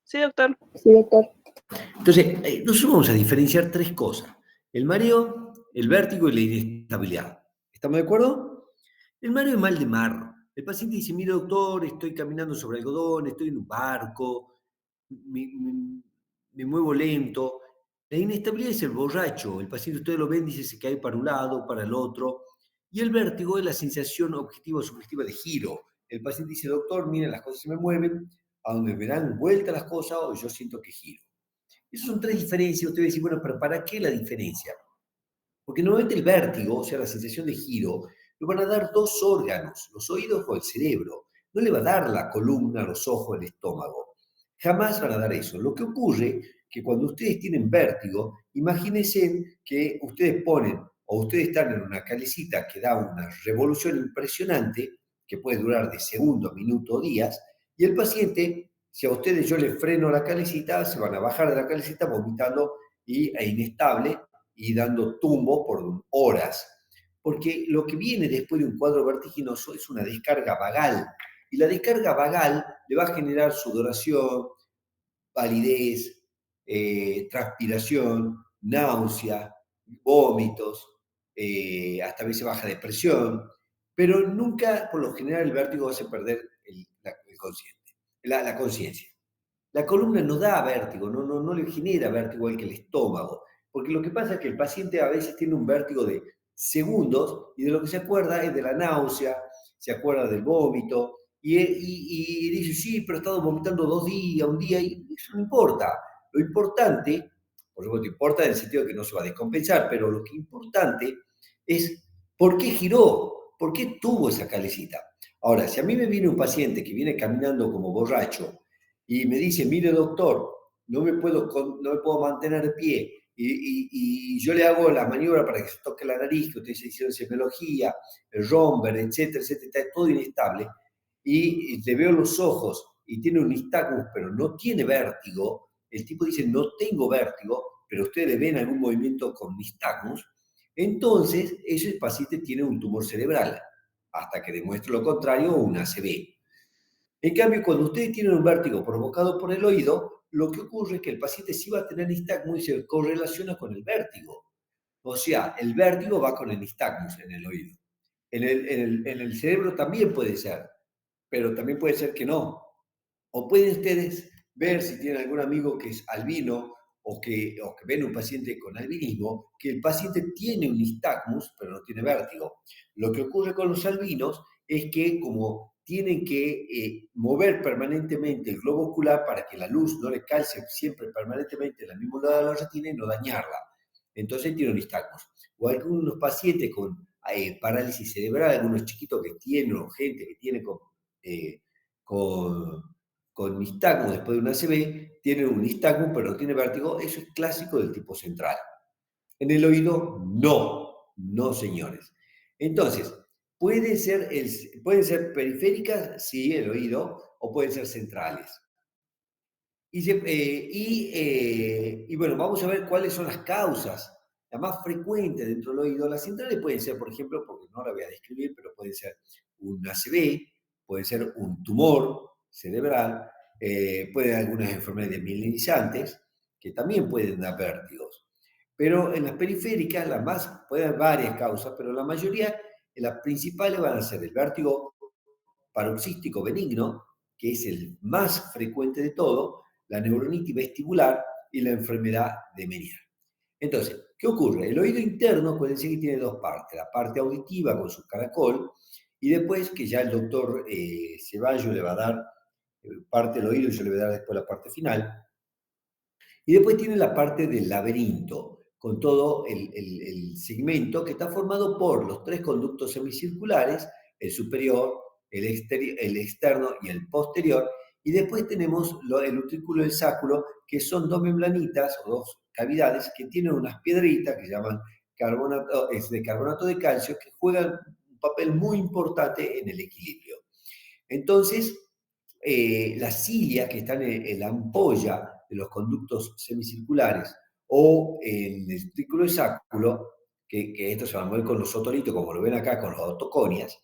Sí, doctor. Sí, doctor. Entonces, nosotros vamos a diferenciar tres cosas: el mareo, el vértigo y la inestabilidad. ¿Estamos de acuerdo? El mareo es mal de mar. El paciente dice: mire, doctor, estoy caminando sobre algodón, estoy en un barco, me muevo lento. La inestabilidad es el borracho. El paciente, ustedes lo ven, dice, se cae para un lado, para el otro. Y el vértigo es la sensación objetiva o subjetiva de giro. El paciente dice: doctor, mire, las cosas se me mueven, a donde me dan vuelta las cosas o yo siento que giro. Esas son tres diferencias. Usted va a decir: bueno, pero ¿para qué la diferencia? Porque normalmente el vértigo, o sea, la sensación de giro, lo van a dar dos órganos, los oídos o el cerebro. No le va a dar la columna, los ojos, el estómago. Jamás van a dar eso. Lo que ocurre que cuando ustedes tienen vértigo, imagínense que ustedes ponen, o ustedes están en una calecita que da una revolución impresionante, que puede durar de segundos, minutos, días, y el paciente, si a ustedes yo les freno la calecita, se van a bajar de la calecita vomitando e inestable, y dando tumbos por horas, porque lo que viene después de un cuadro vertiginoso es una descarga vagal, y la descarga vagal le va a generar sudoración, palidez, transpiración, náusea, vómitos, hasta a veces baja de presión, pero nunca, por lo general, el vértigo hace perder la conciencia. La columna no da vértigo, no le genera vértigo igual que el estómago, porque lo que pasa es que el paciente a veces tiene un vértigo de segundos y de lo que se acuerda es de la náusea, se acuerda del vómito y dice: sí, pero he estado vomitando 2 días, un día, y eso no importa. Lo importante, por supuesto, importa en el sentido de que no se va a descompensar, pero lo que es importante es por qué giró, por qué tuvo esa calecita. Ahora, si a mí me viene un paciente que viene caminando como borracho y me dice: mire, doctor, no me puedo mantener de pie, y yo le hago la maniobra para que se toque la nariz, que ustedes hicieron semiología, el romber, etcétera, etcétera, está todo inestable, y le veo los ojos y tiene un nistagmus, pero no tiene vértigo. El tipo dice: no tengo vértigo, pero ustedes le ven algún movimiento con nistagmus. Entonces, ese paciente tiene un tumor cerebral, hasta que demuestre lo contrario, o un ACV. En cambio, cuando ustedes tienen un vértigo provocado por el oído, lo que ocurre es que el paciente sí va a tener nistagmus y se correlaciona con el vértigo. O sea, el vértigo va con el nistagmus en el oído. En el cerebro también puede ser, pero también puede ser que no. O pueden ustedes ver, si tienen algún amigo que es albino o que ven un paciente con albinismo, que el paciente tiene un nistagmus, pero no tiene vértigo. Lo que ocurre con los albinos es que, como tienen que mover permanentemente el globo ocular para que la luz no le calce siempre permanentemente en el mismo lado de la retina y no dañarla, entonces tiene un nistagmus. O algunos pacientes con parálisis cerebral, algunos chiquitos que tienen, o gente que tiene con nistagmus después de una ACV, tienen un nistagmus pero no tiene vértigo. Eso es clásico del tipo central. En el oído, no, señores. Entonces, pueden ser periféricas, sí, el oído, o pueden ser centrales. Y bueno, vamos a ver cuáles son las causas. La más frecuente dentro del oído, las centrales pueden ser, por ejemplo, porque no la voy a describir, pero puede ser un ACV, puede ser un tumor cerebral, pueden haber algunas enfermedades mielinizantes que también pueden dar vértigos. Pero en las periféricas, puede haber varias causas, pero la mayoría, las principales van a ser el vértigo paroxístico benigno, que es el más frecuente de todo, la neuronitis vestibular y la enfermedad de Meniere. Entonces, ¿qué ocurre? El oído interno, pueden decir que tiene dos partes: la parte auditiva con su caracol, y después, que ya el doctor Ceballos le va a dar parte del oído, y yo le voy a dar después la parte final. Y después tiene la parte del laberinto, con todo el segmento que está formado por los 3 conductos semicirculares: el superior, el externo y el posterior. Y después tenemos el utrículo y el sáculo, que son 2 membranitas o 2 cavidades que tienen unas piedritas que se llaman carbonato de calcio, que juegan un papel muy importante en el equilibrio. Entonces, las cilias que están en la ampolla de los conductos semicirculares, o en el utrículo y sáculo, que esto se va a mover con los otolitos, como lo ven acá con los otoconias.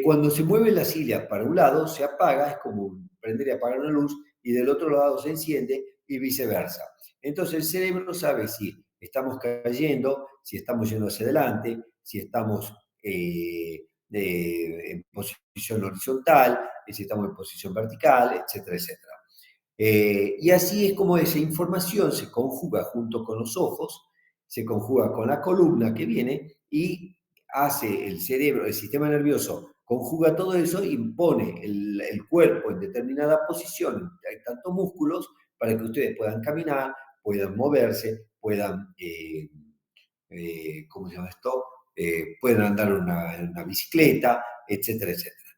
Cuando se mueve la cilia para un lado, se apaga, es como prender y apagar una luz, y del otro lado se enciende y viceversa. Entonces el cerebro sabe si estamos cayendo, si estamos yendo hacia adelante, si estamos en posición horizontal, si estamos en posición vertical, etcétera, etcétera. Y así es como esa información se conjuga junto con los ojos, se conjuga con la columna que viene y hace el cerebro, el sistema nervioso, conjuga todo eso y pone el cuerpo en determinada posición, hay tantos músculos para que ustedes puedan caminar, puedan moverse, puedan, ¿cómo se llama esto? Puedan andar en una bicicleta, etcétera, etcétera.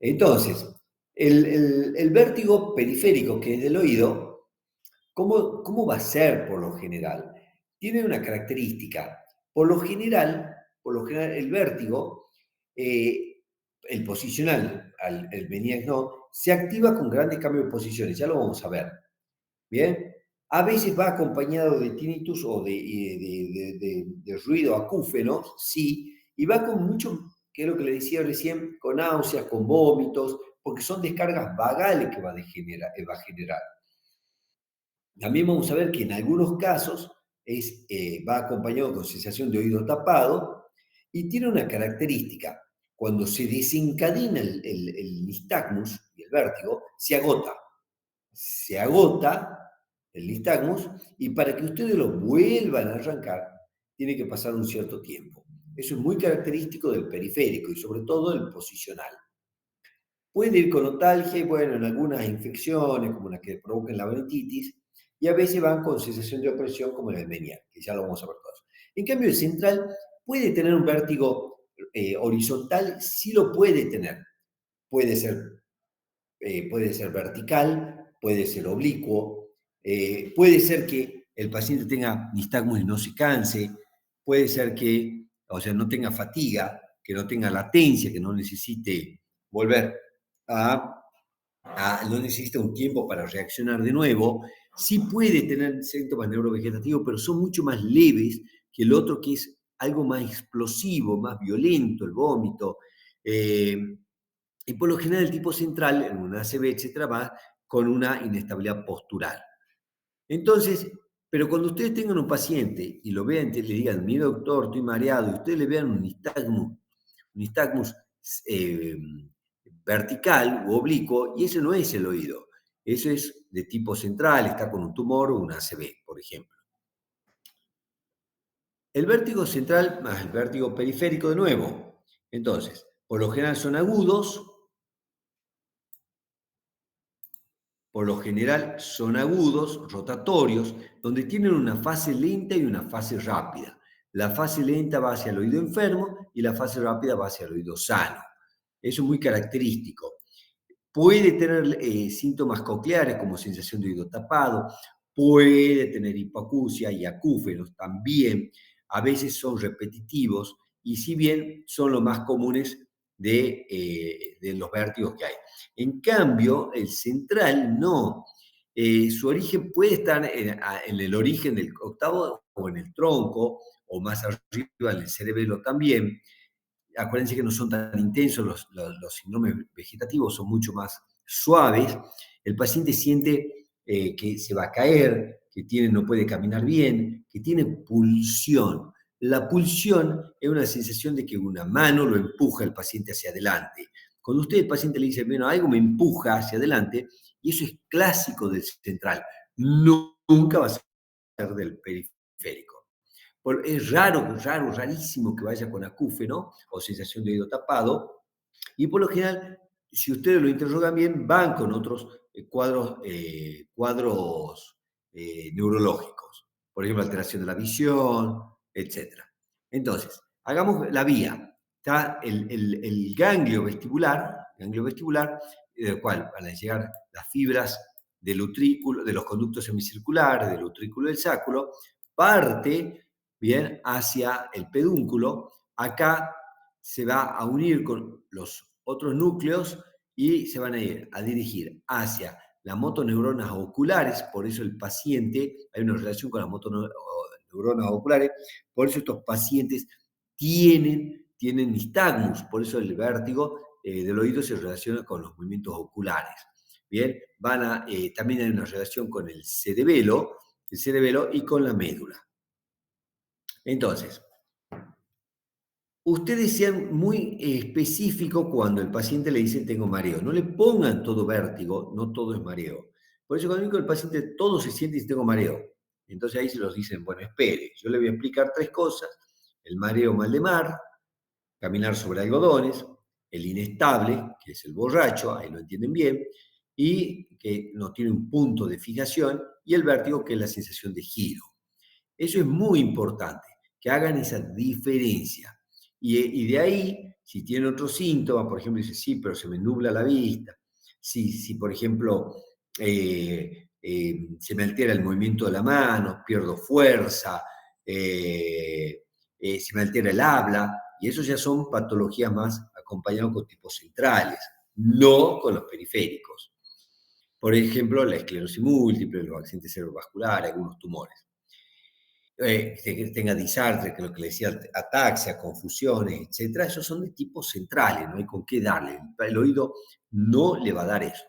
Entonces, el vértigo periférico, que es del oído, ¿cómo va a ser por lo general? Tiene una característica. Por lo general el vértigo, eh, el posicional, el Meniac no, se activa con grandes cambios de posiciones, ya lo vamos a ver. Bien, a veces va acompañado de tinnitus o de ruido acúfeno, sí, y va con mucho, que es lo que le decía recién, con náuseas, con vómitos, porque son descargas vagales que va a generar. También vamos a ver que en algunos casos va acompañado con sensación de oído tapado y tiene una característica. Cuando se desencadena el nistagmus y el vértigo, se agota el nistagmus y para que ustedes lo vuelvan a arrancar, tiene que pasar un cierto tiempo. Eso es muy característico del periférico y sobre todo del posicional. Puede ir con notalgia y bueno, en algunas infecciones como las que provocan la bronquitis y a veces van con sensación de opresión como en el menial, que ya lo vamos a ver todos. En cambio, el central puede tener un vértigo horizontal, sí lo puede tener. Puede ser puede ser vertical, puede ser oblicuo, puede ser que el paciente tenga nistagmus y no se canse, puede ser que, o sea, no tenga fatiga, que no tenga latencia, que no necesite volver no necesita un tiempo para reaccionar de nuevo. Sí puede tener síntomas neurovegetativos, pero son mucho más leves que el otro, que es algo más explosivo, más violento, el vómito. Eh, y por lo general el tipo central, en una ACV, etcétera, va con una inestabilidad postural. Entonces, pero cuando ustedes tengan un paciente y lo vean, le digan, mi doctor, estoy mareado, y ustedes le vean un nistagmus eh, vertical u oblicuo, y ese no es el oído. Eso es de tipo central, está con un tumor o una ACV, por ejemplo. El vértigo central más el vértigo periférico de nuevo. Entonces, por lo general son agudos, rotatorios, donde tienen una fase lenta y una fase rápida. La fase lenta va hacia el oído enfermo y la fase rápida va hacia el oído sano. Eso es muy característico. Puede tener síntomas cocleares como sensación de oído tapado, puede tener hipoacusia y acúfenos también. A veces son repetitivos y si bien son los más comunes de los vértigos que hay. En cambio, el central no. Su origen puede estar en el origen del octavo o en el tronco o más arriba en el cerebelo también. Acuérdense que no son tan intensos, los síndromes vegetativos son mucho más suaves. El paciente siente que se va a caer, que no puede caminar bien, que tiene pulsión. La pulsión es una sensación de que una mano lo empuja al paciente hacia adelante. Cuando usted, el paciente, le dice, bueno, algo me empuja hacia adelante, y eso es clásico del central, nunca va a ser del periférico. Es rarísimo que vaya con acúfeno o sensación de oído tapado, y por lo general, si ustedes lo interrogan bien, van con otros cuadros neurológicos, por ejemplo, alteración de la visión, etc. Entonces, hagamos la vía. Está el ganglio vestibular, del cual van a llegar las fibras del utrículo, de los conductos semicirculares, del utrículo del sáculo, parte bien hacia el pedúnculo. Acá se va a unir con los otros núcleos y se van a ir a dirigir hacia las motoneuronas oculares. Por eso el paciente, hay una relación con las motoneuronas oculares, por eso estos pacientes tienen nistagmus, por eso el vértigo del oído se relaciona con los movimientos oculares. Bien, también hay una relación con el cerebelo y con la médula. Entonces, ustedes sean muy específicos cuando el paciente le dice tengo mareo. No le pongan todo vértigo, no todo es mareo. Por eso cuando digo el paciente todo se siente y dice tengo mareo. Entonces ahí se los dicen, bueno, espere, yo le voy a explicar tres cosas. El mareo mal de mar, caminar sobre algodones, el inestable, que es el borracho, ahí lo entienden bien, y que no tiene un punto de fijación, y el vértigo, que es la sensación de giro. Eso es muy importante, que hagan esa diferencia. Y de ahí, si tienen otros síntomas, por ejemplo, dice, sí, pero se me nubla la vista, si por ejemplo, se me altera el movimiento de la mano, pierdo fuerza, se me altera el habla, y eso ya son patologías más acompañadas con tipos centrales, no con los periféricos. Por ejemplo, la esclerosis múltiple, los accidentes cerebrovasculares, algunos tumores. Que tenga disartre, que es lo que le decía, ataxia, confusiones, etcétera, esos son de tipo centrales, no hay con qué darle. El oído no le va a dar eso.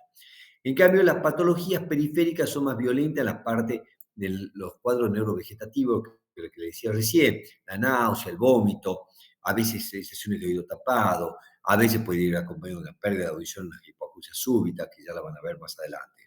En cambio, las patologías periféricas son más violentas en la parte de los cuadros neurovegetativos que le decía recién, la náusea, el vómito, a veces sensaciones de oído tapado, a veces puede ir acompañado de una pérdida de audición, una hipoacusia súbita, que ya la van a ver más adelante.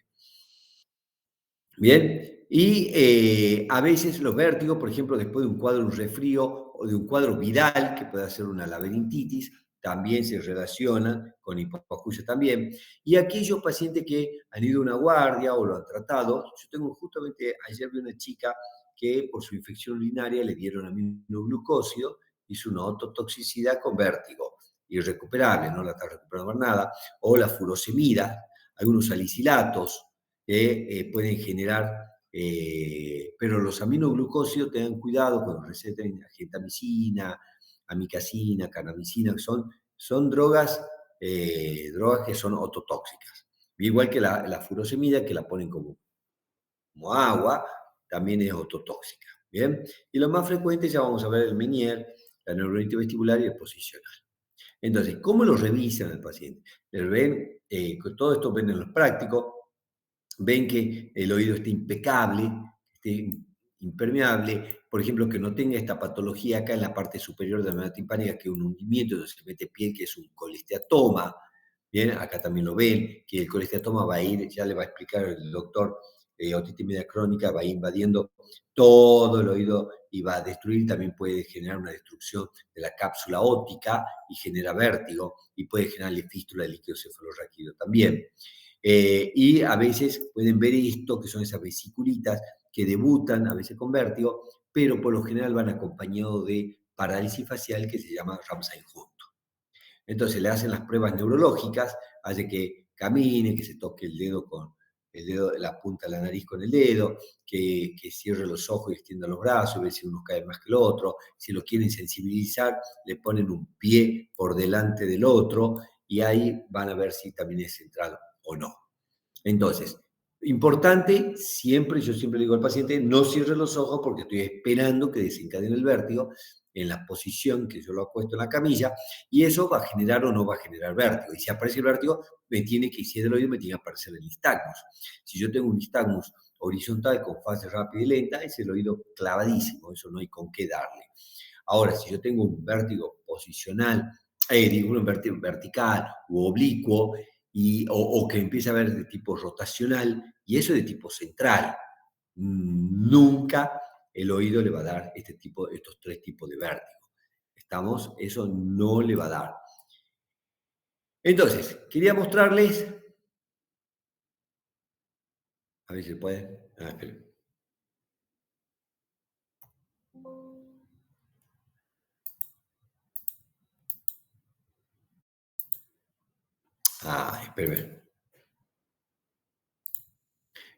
Bien, y a veces los vértigos, por ejemplo, después de un cuadro, un resfrío o de un cuadro viral, que puede ser una laberintitis, también se relacionan con hipoacusia también. Y aquellos pacientes que han ido a una guardia o lo han tratado, yo tengo justamente, ayer vi una chica que por su infección urinaria le dieron aminoglucosio, hizo una ototoxicidad con vértigo, irrecuperable, no la está recuperando nada, o la furosemida, algunos salicilatos, que pueden generar, pero los aminoglucósidos tengan cuidado cuando receten gentamicina, amicacina, cannabicina, que son drogas, drogas que son ototóxicas. Igual que la furosemida, que la ponen como agua, también es ototóxica. ¿Bien? Y lo más frecuente, ya vamos a ver el Menier, la neuronitis vestibular y el posicional. Entonces, ¿cómo lo revisan al paciente? Ven, todo esto ven en los prácticos, ven que el oído esté impecable, esté impermeable, por ejemplo, que no tenga esta patología acá en la parte superior de la membrana timpánica, que es un hundimiento donde se mete piel, que es un colesteatoma. Bien, acá también lo ven, que el colesteatoma va a ir, ya le va a explicar el doctor, otitis media crónica, va a ir invadiendo todo el oído y va a destruir, también puede generar una destrucción de la cápsula óptica y genera vértigo, y puede generar fístula de líquido cefalorraquídeo también. Y a veces pueden ver esto, que son esas vesiculitas que debutan a veces con vértigo, pero por lo general van acompañados de parálisis facial que se llama Ramsay-Hunt. Entonces le hacen las pruebas neurológicas, hace que camine, que se toque el dedo con el dedo, la punta de la nariz con el dedo, que cierre los ojos y extienda los brazos, ver si uno cae más que el otro. Si lo quieren sensibilizar, le ponen un pie por delante del otro y ahí van a ver si también es central o no. Entonces, importante, yo siempre digo al paciente, no cierre los ojos porque estoy esperando que desencadene el vértigo en la posición que yo lo acuesto en la camilla, y eso va a generar o no va a generar vértigo. Y si aparece el vértigo, si es del oído, me tiene que aparecer el nistagmus. Si yo tengo un nistagmus horizontal con fase rápida y lenta, es el oído clavadísimo, eso no hay con qué darle. Ahora, si yo tengo un vértigo posicional, un vértigo vertical u oblicuo, o que empiece a ver de tipo rotacional, y eso de tipo central, nunca el oído le va a dar estos tres tipos de vértigo. Eso no le va a dar. Entonces, quería mostrarles, a ver si se puede. Esperen. Esperen.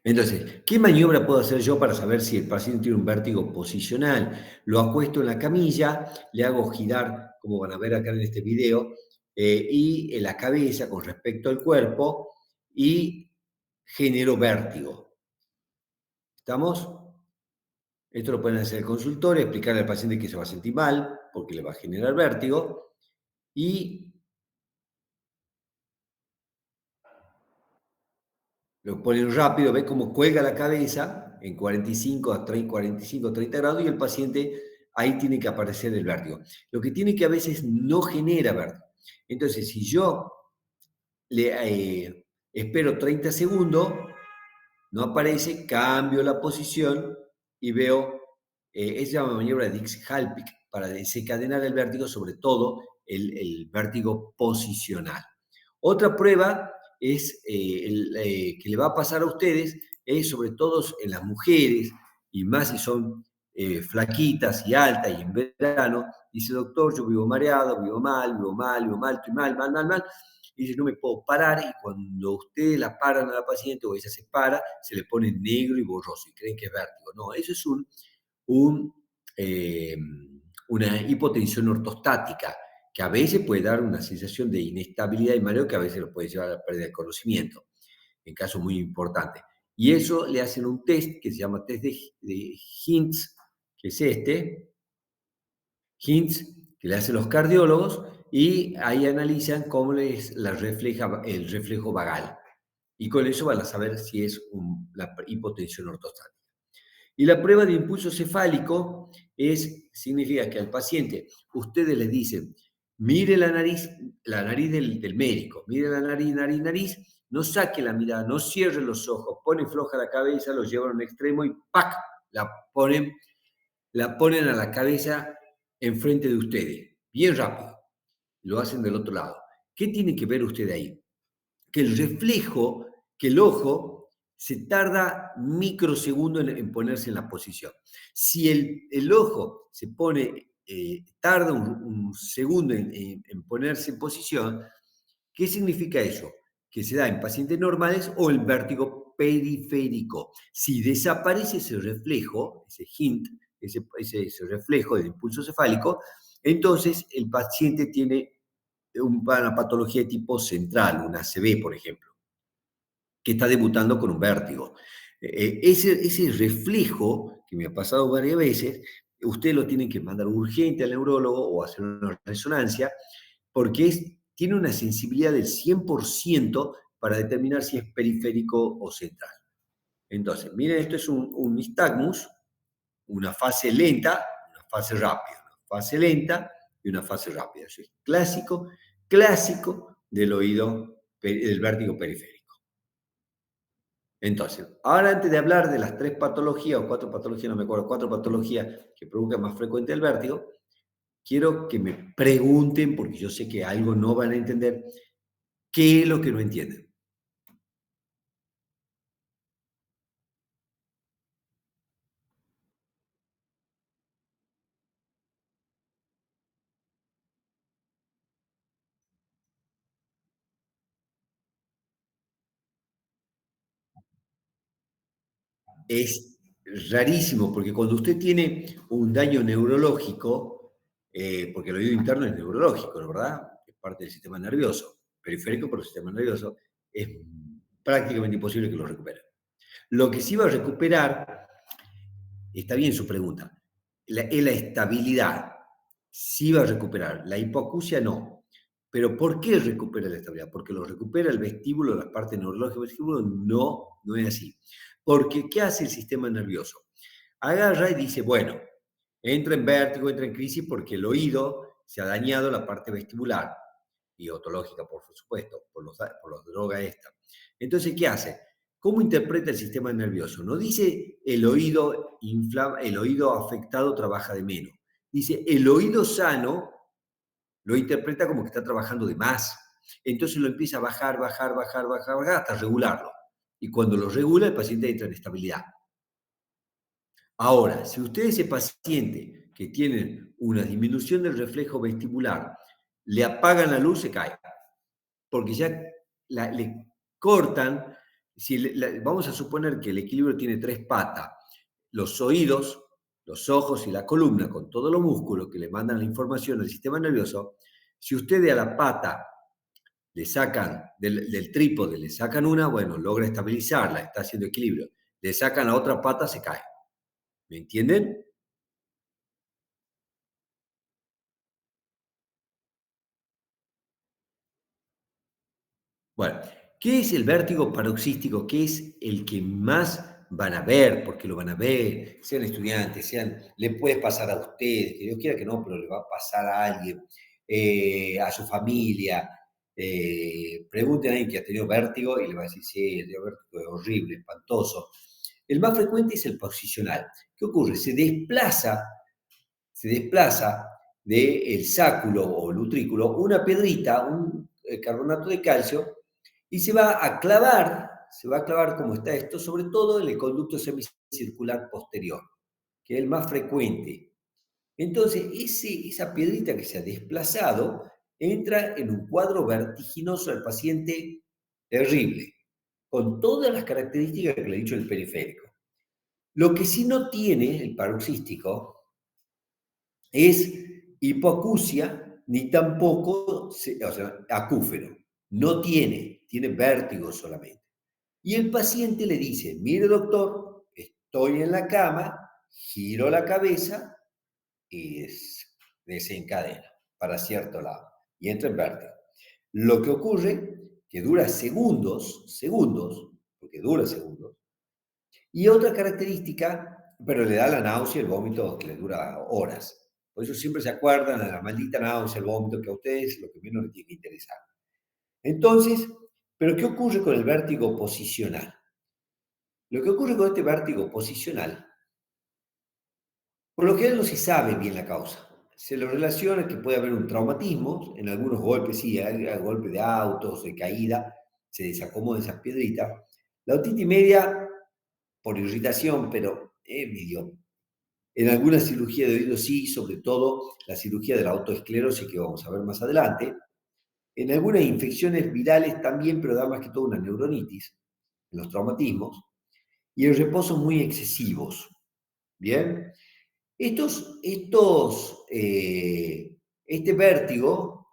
Entonces, ¿qué maniobra puedo hacer yo para saber si el paciente tiene un vértigo posicional? Lo acuesto en la camilla, le hago girar, como van a ver acá en este video, y en la cabeza con respecto al cuerpo, y genero vértigo. ¿Estamos? Esto lo pueden hacer el consultor, explicarle al paciente que se va a sentir mal, porque le va a generar vértigo, y lo ponen rápido, ve cómo cuelga la cabeza en 45 a 30, 45, 30 grados y el paciente ahí tiene que aparecer el vértigo. Lo que tiene que a veces no genera vértigo. Entonces, si yo le espero 30 segundos, no aparece, cambio la posición y veo, es llama maniobra de Dix-Hallpike para desencadenar el vértigo, sobre todo el vértigo posicional. Otra prueba es que le va a pasar a ustedes, es sobre todo en las mujeres, y más si son flaquitas y altas y en verano, dice doctor, yo vivo mareado, vivo mal, vivo mal, vivo mal, estoy mal, mal, mal, mal, y dice no me puedo parar, y cuando ustedes la paran a la paciente o ella se para, se le pone negro y borroso y creen que es vértigo. No, eso es un, eh, una hipotensión ortostática, que a veces puede dar una sensación de inestabilidad y mareo que a veces lo puede llevar a la pérdida de conocimiento, en casos muy importantes. Y eso le hacen un test que se llama test de Hintz, que es este, Hintz, que le hacen los cardiólogos, y ahí analizan cómo les la refleja el reflejo vagal. Y con eso van a saber si es la hipotensión ortostática. Y la prueba de impulso cefálico significa que al paciente ustedes le dicen, mire la nariz del médico, mire la nariz, nariz, nariz, no saque la mirada, no cierre los ojos, pone floja la cabeza, lo llevan a un extremo y ¡pac! La ponen a la cabeza enfrente de ustedes, bien rápido. Lo hacen del otro lado. ¿Qué tiene que ver usted ahí? Que el reflejo, que el ojo se tarda microsegundos en ponerse en la posición. Si el ojo se pone, tarda un segundo en ponerse en posición, ¿qué significa eso? Que se da en pacientes normales o el vértigo periférico. Si desaparece ese reflejo, ese hint, ese reflejo del impulso cefálico, entonces el paciente tiene una patología de tipo central, una ACV, por ejemplo, que está debutando con un vértigo. Ese reflejo, que me ha pasado varias veces, usted lo tiene que mandar urgente al neurólogo o hacer una resonancia, porque tiene una sensibilidad del 100% para determinar si es periférico o central. Entonces, miren, esto es un nistagmus, una fase lenta, una fase rápida, una fase lenta y una fase rápida. Eso es clásico, clásico del oído, del vértigo periférico. Entonces, ahora antes de hablar de las 3 patologías o 4 patologías, no me acuerdo, 4 patologías que provocan más frecuente el vértigo, quiero que me pregunten, porque yo sé que algo no van a entender, qué es lo que no entienden. Es rarísimo, porque cuando usted tiene un daño neurológico, porque el oído interno es neurológico, ¿no? ¿Verdad? Es parte del sistema nervioso, periférico por el sistema nervioso, es prácticamente imposible que lo recupere. Lo que sí va a recuperar, está bien su pregunta, es la estabilidad. Sí va a recuperar, la hipoacusia no. Pero ¿por qué recupera la estabilidad? Porque lo recupera el vestíbulo, la parte neurológica del vestíbulo. No, no es así. Porque ¿qué hace el sistema nervioso? Agarra y dice, bueno, entra en vértigo, entra en crisis porque el oído se ha dañado la parte vestibular y otológica, por supuesto, por las drogas estas. Entonces, ¿qué hace? ¿Cómo interpreta el sistema nervioso? No dice el oído afectado trabaja de menos. Dice el oído sano lo interpreta como que está trabajando de más. Entonces lo empieza a bajar, bajar, bajar, bajar, bajar hasta regularlo. Y cuando lo regula, el paciente entra en estabilidad. Ahora, si usted ese paciente que tiene una disminución del reflejo vestibular, le apagan la luz, se cae. Porque ya le cortan, vamos a suponer que el equilibrio tiene 3 patas, los oídos, los ojos y la columna, con todos los músculos que le mandan la información al sistema nervioso. Si ustedes a la pata le sacan, del trípode le sacan una, bueno, logra estabilizarla, está haciendo equilibrio. Le sacan la otra pata, se cae. ¿Me entienden? Bueno, ¿Qué es el vértigo paroxístico? ¿Qué es el que más van a ver? Porque lo van a ver, sean estudiantes, le puede pasar a ustedes, que Dios quiera que no, pero le va a pasar a alguien, a su familia. Pregunten a alguien que ha tenido vértigo y le va a decir, sí, el vértigo es horrible, espantoso. El más frecuente es el posicional. ¿Qué ocurre? Se desplaza del sáculo o lutrículo una piedrita, un carbonato de calcio, y se va a clavar como está esto, sobre todo en el conducto semicircular posterior, que es el más frecuente. Entonces, esa piedrita que se ha desplazado entra en un cuadro vertiginoso del paciente terrible, con todas las características que le he dicho del periférico. Lo que sí no tiene el paroxístico es hipoacusia ni tampoco, o sea, acúfeno. No tiene vértigo solamente. Y el paciente le dice, mire doctor, estoy en la cama, giro la cabeza y desencadena para cierto lado y entra en vértigo. Lo que ocurre que dura segundos, porque dura segundos, y otra característica, pero le da la náusea, el vómito que le dura horas. Por eso siempre se acuerdan de la maldita náusea, el vómito, que a ustedes lo que menos les tiene que interesar. Entonces, ¿pero qué ocurre con el vértigo posicional? Lo que ocurre con este vértigo posicional, por lo que no se sabe bien la causa. Se lo relaciona que puede haber un traumatismo, en algunos golpes sí, hay golpes de autos, de caída, se desacomodan esas piedritas. La otitis media por irritación, pero medio. En alguna cirugía de oído sí, sobre todo la cirugía de la autoesclerosis que vamos a ver más adelante. En algunas infecciones virales también, pero da más que todo una neuronitis, en los traumatismos. Y en reposos muy excesivos. Bien. Este vértigo,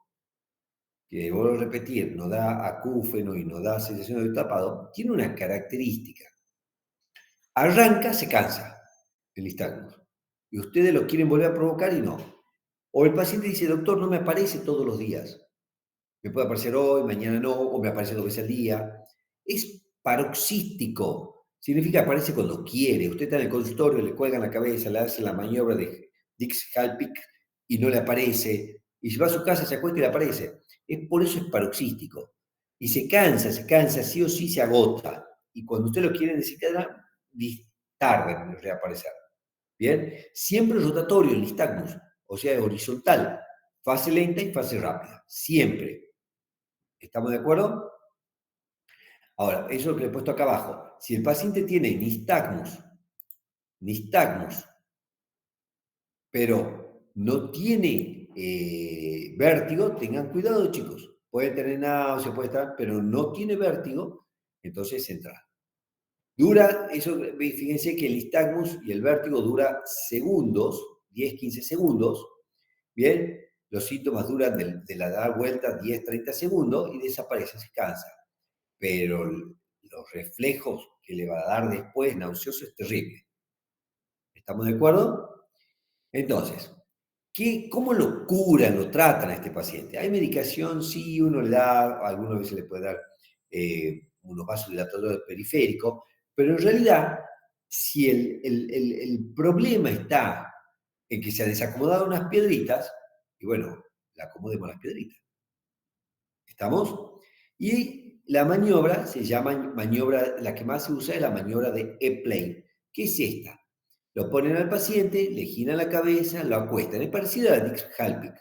que vuelvo a repetir, no da acúfeno y no da sensación de tapado, tiene una característica. Arranca, se cansa el nistagmus. Y ustedes lo quieren volver a provocar y no. O el paciente dice, doctor, no me aparece todos los días. Me puede aparecer hoy, mañana no, o me aparece 2 veces al día. Es paroxístico. Significa que aparece cuando quiere. Usted está en el consultorio, le cuelgan la cabeza, le hace la maniobra de Dix-Halpic y no le aparece. Y si va a su casa, se acuesta y le aparece. Por eso es paroxístico. Y se cansa, sí o sí se agota. Y cuando usted lo quiere necesitar, tarda en reaparecer. ¿Bien? Siempre rotatorio el nistagmus, o sea, horizontal. Fase lenta y fase rápida. Siempre. ¿Estamos de acuerdo? Ahora, eso es lo que le he puesto acá abajo. Si el paciente tiene nistagmus, pero no tiene vértigo, tengan cuidado, chicos. Puede tener náusea, puede estar, pero no tiene vértigo, entonces central. Dura, eso, fíjense que el nistagmus y el vértigo dura segundos, 10, 15 segundos, ¿bien? Los síntomas duran de la dar vuelta 10, 30 segundos y desaparece, se cansa. Pero los reflejos que le va a dar después nauseoso es terrible. ¿Estamos de acuerdo? Entonces, ¿cómo lo curan, lo tratan a este paciente? ¿Hay medicación? Sí, uno le da, algunas veces le puede dar unos vasodilatadores periféricos, pero en realidad, si el problema está en que se han desacomodado unas piedritas, y bueno, le acomodemos las piedritas. ¿Estamos? Y la maniobra se llama maniobra, la que más se usa es la maniobra de E-plane. ¿Qué es esta? Lo ponen al paciente, le giran la cabeza, lo acuestan. Es parecida a la Dix-Halpic.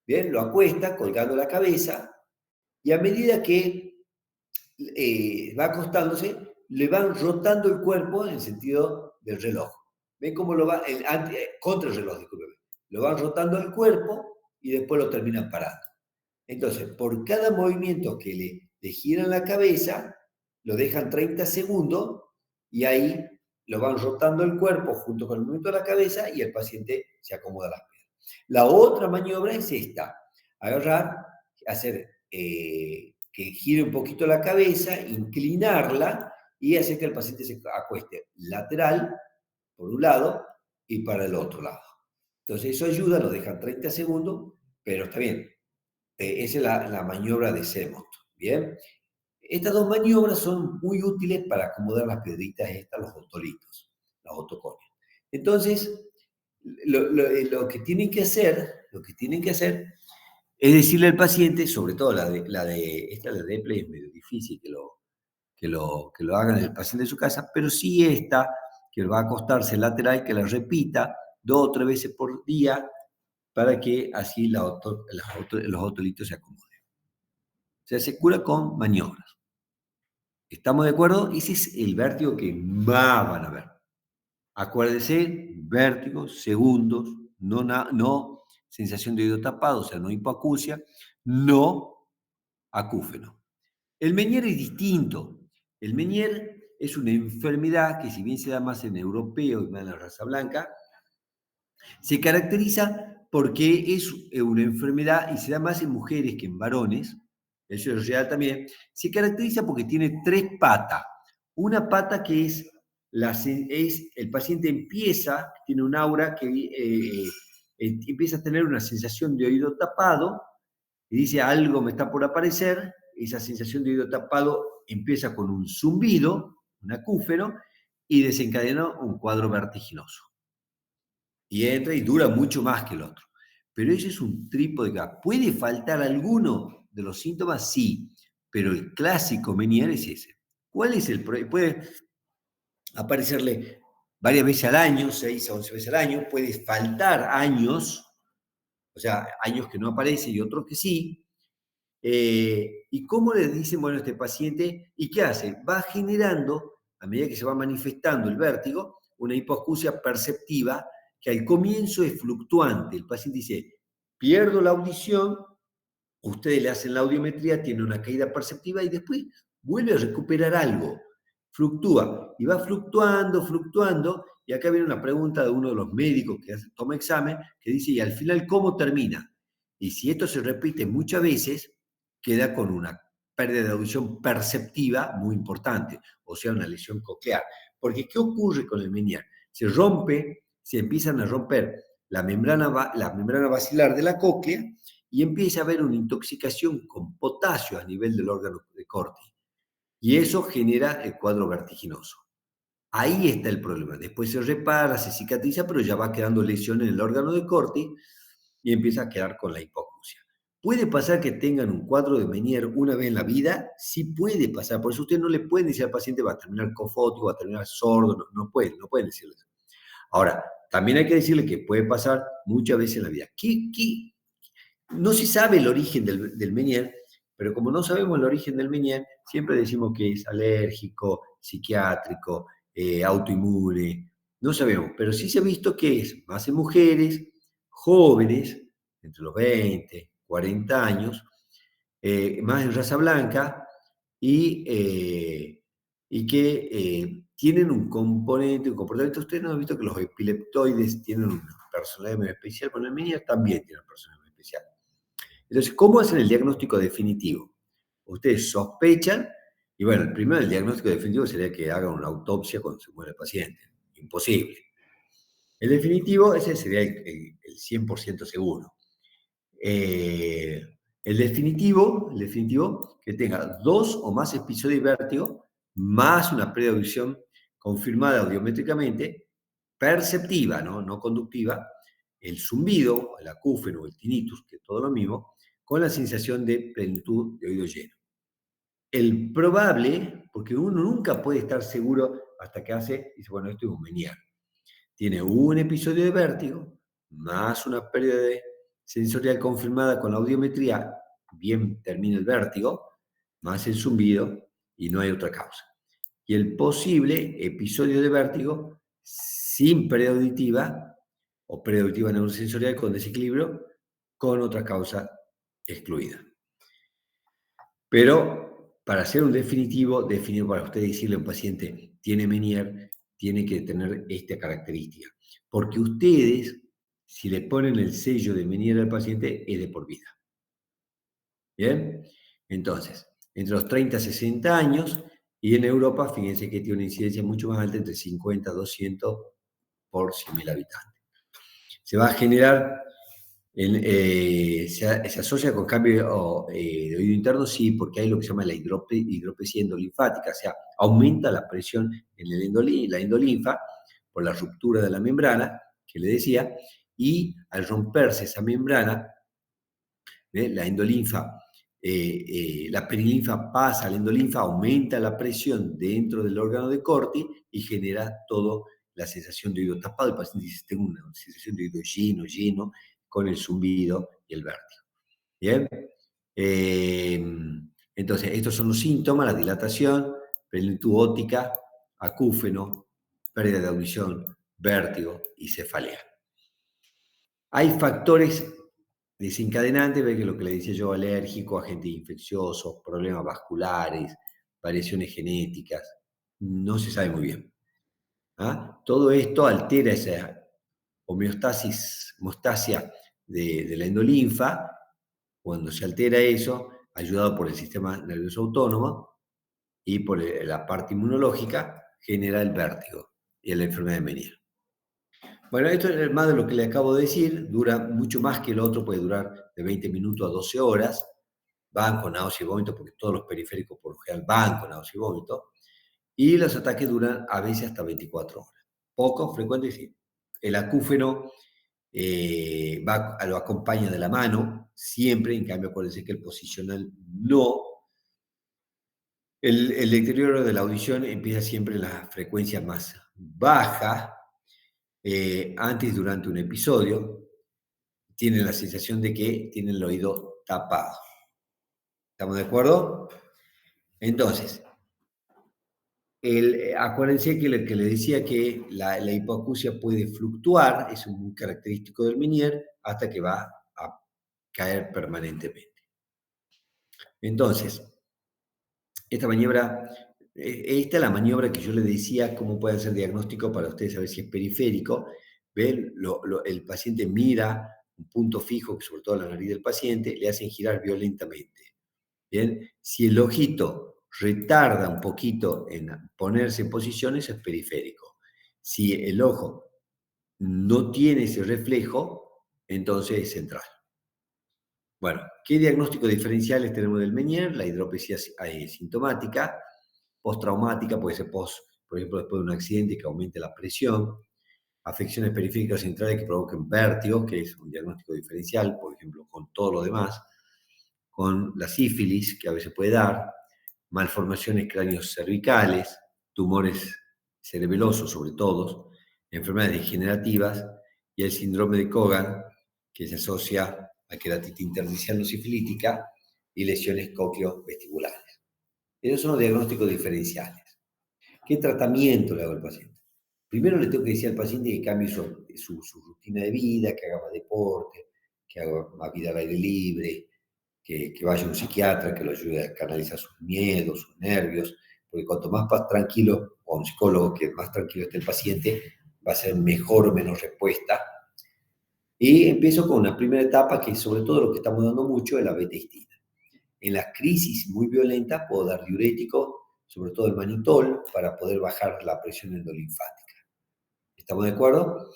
Bien, lo acuesta colgando la cabeza y a medida que va acostándose, le van rotando el cuerpo en el sentido del reloj. ¿Ven cómo lo va? Contra el reloj, discúlpeme. Lo van rotando el cuerpo y después lo terminan parando. Entonces, por cada movimiento que le giran la cabeza, lo dejan 30 segundos y ahí lo van rotando el cuerpo junto con el movimiento de la cabeza y el paciente se acomoda las piernas. La otra maniobra es esta, agarrar, hacer que gire un poquito la cabeza, inclinarla y hacer que el paciente se acueste lateral, por un lado, y para el otro lado. Entonces eso ayuda, lo dejan 30 segundos, pero está bien. Esa es la maniobra de Semot, ¿bien? Estas dos maniobras son muy útiles para acomodar las piedritas estas, los otolitos, los otoconios. Entonces, lo que tienen que hacer, es decirle al paciente, sobre todo la de Epley es medio difícil que lo hagan el paciente en su casa, pero sí esta, que va a acostarse lateral, que la repita 2 o 3 veces por día para que así los otolitos se acomoden. O sea, se cura con maniobras. ¿Estamos de acuerdo? Ese es el vértigo que más van a ver. Acuérdense, vértigo, segundos, no sensación de oído tapado, o sea, no hipoacusia, no acúfeno. El Menier es distinto. El Menier es una enfermedad que, si bien se da más en europeo y más en la raza blanca, se caracteriza porque es una enfermedad y se da más en mujeres que en varones, eso es real también. Se caracteriza porque tiene 3 patas. Una pata que es el paciente tiene un aura que empieza a tener una sensación de oído tapado y dice algo me está por aparecer. Esa sensación de oído tapado empieza con un zumbido, un acúfeno, y desencadena un cuadro vertiginoso. Y entra y dura mucho más que el otro. Pero ese es un trípode que ¿puede faltar alguno de los síntomas? Sí, pero el clásico Menier es ese. ¿Cuál es el problema? Puede aparecerle varias veces al año, 6 a 11 veces al año, puede faltar años, o sea, años que no aparece y otros que sí. ¿Y cómo le dicen, bueno, a este paciente? ¿Y qué hace? Va generando, a medida que se va manifestando el vértigo, una hipoacusia perceptiva que al comienzo es fluctuante. El paciente dice, pierdo la audición, ustedes le hacen la audiometría, tiene una caída perceptiva y después vuelve a recuperar algo. Fluctúa y va fluctuando. Y acá viene una pregunta de uno de los médicos que toma examen, que dice, ¿y al final cómo termina? Y si esto se repite muchas veces, queda con una pérdida de audición perceptiva muy importante, o sea, una lesión coclear. Porque, ¿qué ocurre con el Menier? Se empiezan a romper la membrana basilar de la cóclea y empieza a haber una intoxicación con potasio a nivel del órgano de Corti. Y eso genera el cuadro vertiginoso. Ahí está el problema. Después se repara, se cicatriza, pero ya va quedando lesión en el órgano de Corti y empieza a quedar con la hipoacusia. ¿Puede pasar que tengan un cuadro de Menier una vez en la vida? Sí puede pasar. Por eso usted no le puede decir al paciente va a terminar cofótico, va a terminar sordo. No pueden decirle eso. Ahora, también hay que decirle que puede pasar muchas veces en la vida. No se sabe el origen del Menier, pero como no sabemos el origen del Menier, siempre decimos que es alérgico, psiquiátrico, autoinmune. No sabemos, pero sí se ha visto que es más en mujeres jóvenes, entre los 20, 40 años, más en raza blanca y que tienen un comportamiento. Ustedes no han visto que los epileptoides tienen una personalidad muy especial, pero el Menier también tiene una personalidad muy especial. Entonces, ¿cómo hacen el diagnóstico definitivo? Ustedes sospechan, y bueno, el diagnóstico definitivo sería que hagan una autopsia cuando se muere el paciente. Imposible. El definitivo, ese sería el 100% seguro. El definitivo, que tenga 2 o más episodios de vértigo, más una pérdida de audición confirmada audiométricamente, perceptiva, no conductiva, el zumbido, el acúfeno o el tinnitus, que es todo lo mismo, con la sensación de plenitud de oído lleno. El probable, porque uno nunca puede estar seguro hasta que dice, bueno, esto es un Menier. Tiene un episodio de vértigo, más una pérdida de sensorial confirmada con la audiometría, bien termina el vértigo, más el zumbido, y no hay otra causa. Y el posible episodio de vértigo sin pérdida auditiva o pérdida auditiva neurosensorial con desequilibrio, con otra causa excluida. Pero para hacer un definitivo, para usted decirle a un paciente, tiene Menier, tiene que tener esta característica. Porque ustedes, si le ponen el sello de Menier al paciente, es de por vida. ¿Bien? Entonces, entre los 30 a 60 años, y en Europa, fíjense que tiene una incidencia mucho más alta, entre 50 a 200 por 100.000 habitantes. Se va a generar Se asocia con cambio de oído interno, sí, porque hay lo que se llama la hidropesía endolinfática, o sea, aumenta la presión en la endolinfa por la ruptura de la membrana, que le decía, y al romperse esa membrana, la endolinfa, la perilinfa pasa a la endolinfa, aumenta la presión dentro del órgano de Corti y genera toda la sensación de oído tapado. El paciente dice, tengo una sensación de oído lleno, lleno, con el zumbido y el vértigo. ¿Bien? Eh, entonces, estos son los síntomas: la dilatación, plenitud óptica, acúfeno, pérdida de audición, vértigo y cefalea. Hay factores desencadenantes, ve que lo que le decía yo, alérgico, agentes infecciosos, problemas vasculares, variaciones genéticas, no se sabe muy bien. ¿Ah? Todo esto altera esa homeostasia de la endolinfa. Cuando se altera eso, ayudado por el sistema nervioso autónomo y por la parte inmunológica, genera el vértigo y la enfermedad de Meniere. Bueno, esto es más de lo que le acabo de decir, dura mucho más que el otro, puede durar de 20 minutos a 12 horas, van con náusea y vómito, porque todos los periféricos por lo general van con náusea y vómito, y los ataques duran a veces hasta 24 horas. Poco, frecuente, sí. El acúfeno lo acompaña de la mano, siempre, en cambio, acuérdense que el posicional no. El deterioro de la audición empieza siempre en la frecuencia más baja, antes, durante un episodio, tienen la sensación de que tienen el oído tapado. ¿Estamos de acuerdo? Entonces, acuérdense que lo que le decía que la hipoacusia puede fluctuar, es muy característico del Meniere, hasta que va a caer permanentemente. Entonces, esta es la maniobra que yo le decía, cómo puede ser diagnóstico para ustedes saber si es periférico. ¿Ven? El paciente mira un punto fijo, que sobre todo la nariz del paciente, le hacen girar violentamente. ¿Bien? Si el ojito retarda un poquito en ponerse en posiciones, es periférico. Si el ojo no tiene ese reflejo, entonces es central. Bueno, ¿qué diagnósticos diferenciales tenemos del Meniere? La hidropesía sintomática, postraumática, puede ser por ejemplo, después de un accidente que aumente la presión, afecciones periféricas centrales que provoquen vértigo, que es un diagnóstico diferencial, por ejemplo, con todo lo demás, con la sífilis, que a veces puede dar, malformaciones cráneos cervicales, tumores cerebelosos sobre todo, enfermedades degenerativas y el síndrome de Cogan, que se asocia a queratitis intersticial sifilítica y lesiones cocleovestibulares. Esos son los diagnósticos diferenciales. ¿Qué tratamiento le hago al paciente? Primero le tengo que decir al paciente que cambie su rutina de vida, que haga más deporte, que haga más vida al aire libre, que vaya a un psiquiatra, que lo ayude a canalizar sus miedos, sus nervios, porque cuanto más tranquilo, o a un psicólogo que más tranquilo esté el paciente, va a ser mejor o menos respuesta. Y empiezo con una primera etapa que sobre todo lo que estamos dando mucho es la beta-istina. En las crisis muy violentas puedo dar diurético, sobre todo el manitol, para poder bajar la presión endolinfática. ¿Estamos de acuerdo?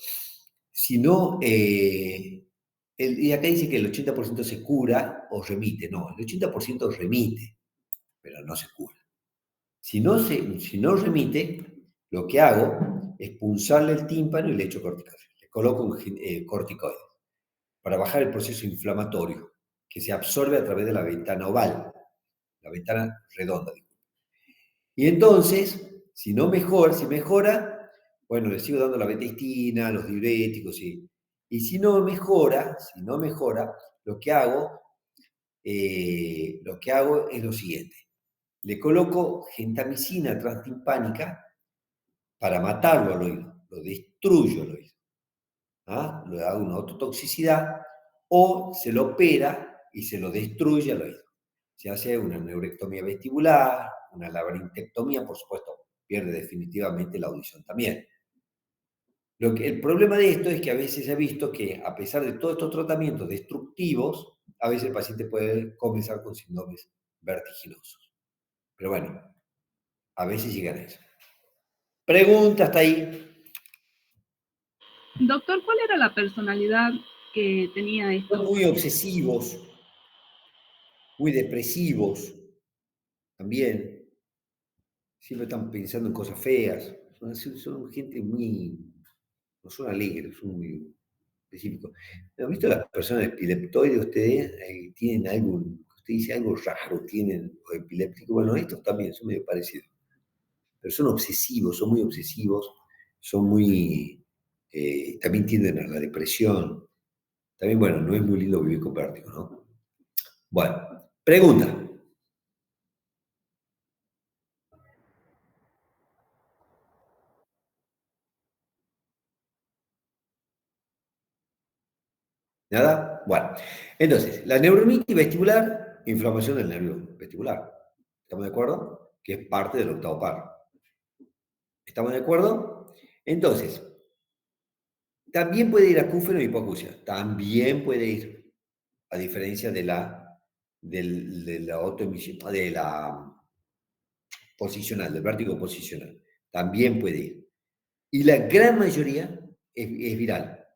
Si no, y acá dice que el 80% se cura o remite. No, el 80% remite, pero no se cura. Si no remite, lo que hago es punzarle el tímpano y le echo corticoides. Le coloco corticoides para bajar el proceso inflamatorio que se absorbe a través de la ventana oval, la ventana redonda. Y entonces, si mejora, bueno, le sigo dando la beta-istina, los diuréticos, y si no mejora, lo que hago es lo siguiente. Le coloco gentamicina transtimpánica para matarlo al oído, lo destruyo al oído. ¿Ah? Le hago una ototoxicidad o se lo opera y se lo destruye al oído. Se hace una neurectomía vestibular, una labarintectomía, por supuesto, pierde definitivamente la audición también. El problema de esto es que a veces se ha visto que a pesar de todos estos tratamientos destructivos, a veces el paciente puede comenzar con síndromes vertiginosos. Pero bueno, a veces llegan a eso. Pregunta hasta ahí. Doctor, ¿cuál era la personalidad que tenía Son esto. muy obsesivos, muy depresivos también. Siempre están pensando en cosas feas. Son gente muy, no son alegres, son muy específicos. ¿Han visto las personas epileptoides ustedes? Tienen algo, usted dice algo raro, tienen o epiléptico. Bueno, estos también son medio parecidos. Pero son obsesivos, son muy obsesivos, son muy, también tienden a la depresión. También, bueno, no es muy lindo vivir con vértigo, ¿no? Bueno, pregunta. ¿Nada? Bueno, entonces, la neuronitis vestibular, inflamación del nervio vestibular. ¿Estamos de acuerdo? Que es parte del octavo par. ¿Estamos de acuerdo? Entonces, también puede ir acúfeno y hipoacusia. También puede ir, a diferencia de la autoemisión, de la posicional, del vértigo posicional. También puede ir. Y la gran mayoría es viral,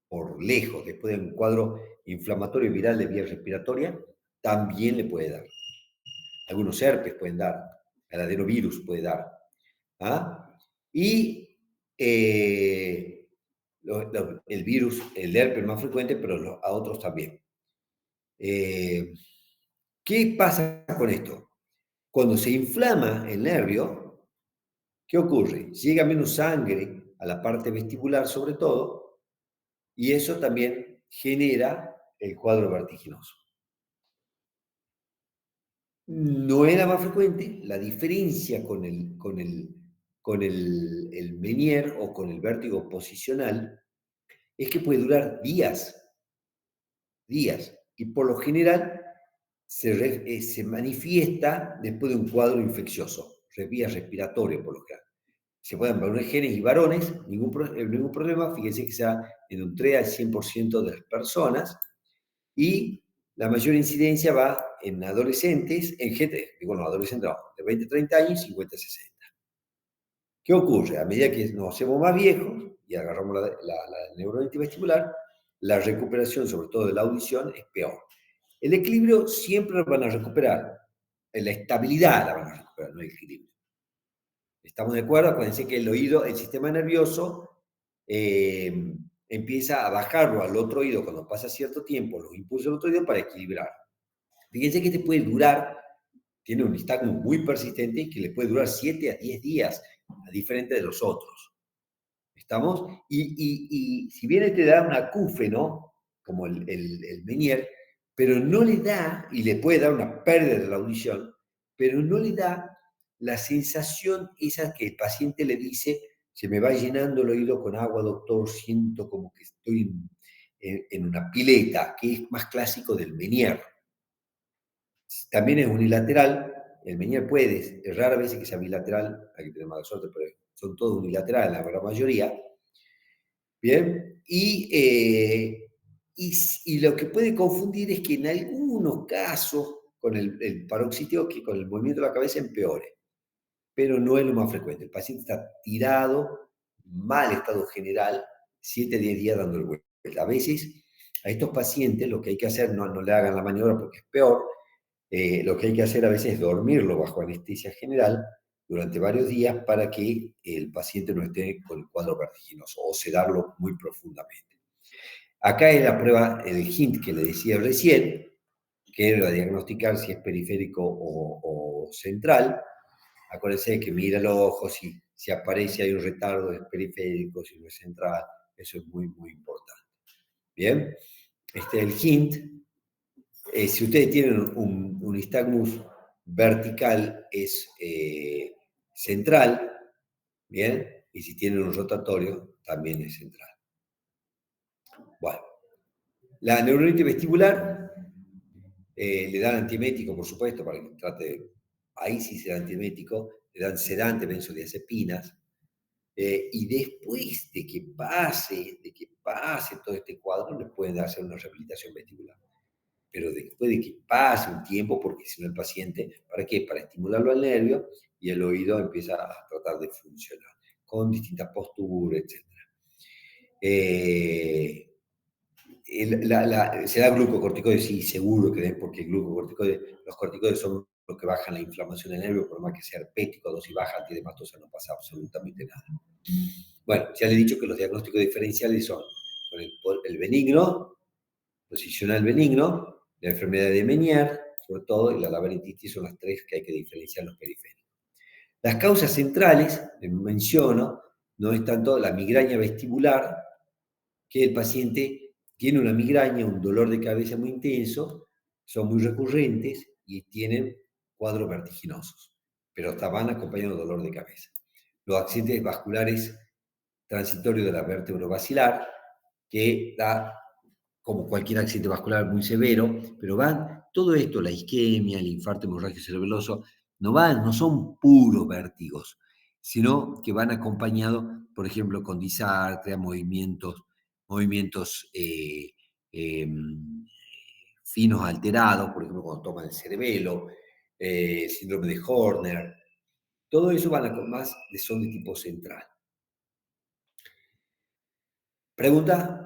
por lejos. Después de un cuadro inflamatorio viral de vía respiratoria, también le puede dar. Algunos herpes pueden dar, el adenovirus puede dar. ¿Ah? Y el virus, el herpes más frecuente, pero a otros también. ¿Qué pasa con esto? Cuando se inflama el nervio, ¿qué ocurre? Llega menos sangre a la parte vestibular sobre todo, y eso también genera el cuadro vertiginoso. No era más frecuente, la diferencia con el Menier o con el vértigo posicional es que puede durar días, días, y por lo general se manifiesta después de un cuadro infeccioso, vía respiratoria por lo general. Se pueden ver genes y varones, ningún problema, fíjense que sea en un 3 al 100% de las personas, y la mayor incidencia va en adolescentes, en gente, digo, no, adolescentes no, de 20 a 30 años, 50 a 60. ¿Qué ocurre? A medida que nos hacemos más viejos y agarramos la neuronitis vestibular, la recuperación, sobre todo de la audición, es peor. El equilibrio siempre lo van a recuperar, la estabilidad la van a recuperar, no el equilibrio. ¿Estamos de acuerdo? Acuérdense que el oído, el sistema nervioso, empieza a bajarlo al otro oído cuando pasa cierto tiempo, los impulsos al otro oído para equilibrar. Fíjense que este puede durar, tiene un nistagmus muy persistente que le puede durar 7 a 10 días, a diferente de los otros. ¿Estamos? Y si bien te da un acúfeno, como el Menier, pero no le da, y le puede dar una pérdida de la audición, pero no le da la sensación esa que el paciente le dice, se me va llenando el oído con agua, doctor, siento como que estoy en una pileta, que es más clásico del Menier. También es unilateral, el Menier puede, es rara vez que sea bilateral, hay que tener mala suerte, pero son todos unilaterales, la gran mayoría. Bien, y lo que puede confundir es que en algunos casos, con el paroxítico, que con el movimiento de la cabeza empeore, pero no es lo más frecuente. El paciente está tirado, mal estado general, 7 a 10 días dando el vuelta. A veces, a estos pacientes lo que hay que hacer, no le hagan la maniobra porque es peor, lo que hay que hacer a veces es dormirlo bajo anestesia general durante varios días para que el paciente no esté con el cuadro vertiginoso o sedarlo muy profundamente. Acá es la prueba, el hint que le decía recién, que era diagnosticar si es periférico o central. Acuérdense que mira el ojo, si aparece hay un retardo, es periférico, si no es central, eso es muy, muy importante. Bien, el hint, si ustedes tienen un nistagmus vertical, es central, bien, y si tienen un rotatorio, también es central. Bueno, la neuronitis vestibular, le dan antiemético, por supuesto, para que trate, ahí sí se da antiemético, le dan sedante, benzodiazepinas, y después de que pase todo este cuadro, le pueden hacer una rehabilitación vestibular. Pero después de que pase un tiempo, porque si no el paciente, ¿para qué? Para estimularlo al nervio y el oído empieza a tratar de funcionar, con distintas posturas, etc. Se da glucocorticoides, sí, seguro que den, porque los corticoides son los que bajan la inflamación del nervio, por más que sea herpético, dosis baja, antiedematosa, no pasa absolutamente nada. Bueno, ya le he dicho que los diagnósticos diferenciales son con el benigno, posicional benigno, la enfermedad de Meniere, sobre todo, y la laberintitis son las tres que hay que diferenciar los periféricos. Las causas centrales, menciono, no es tanto la migraña vestibular, que el paciente tiene una migraña, un dolor de cabeza muy intenso, son muy recurrentes y tienen cuadros vertiginosos, pero hasta van acompañados de dolor de cabeza. Los accidentes vasculares transitorios de la vértebra basilar, que da como cualquier accidente vascular muy severo, pero van, todo esto, la isquemia, el infarto hemorrágico cerebeloso, no son puros vértigos, sino que van acompañados, por ejemplo, con disartria, movimientos eh, finos alterados, por ejemplo, cuando toman el cerebelo, síndrome de Horner, todo eso son de tipo central. ¿Pregunta?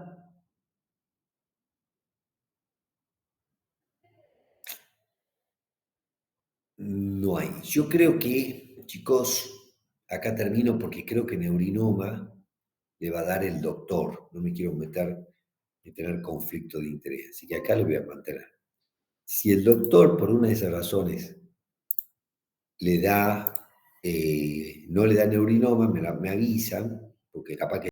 No hay. Yo creo que, chicos, acá termino porque creo que neurinoma le va a dar el doctor. No me quiero meter y tener conflicto de interés. Así que acá lo voy a mantener. Si el doctor, por una de esas razones, le da, no le da neurinoma, me avisan, porque capaz que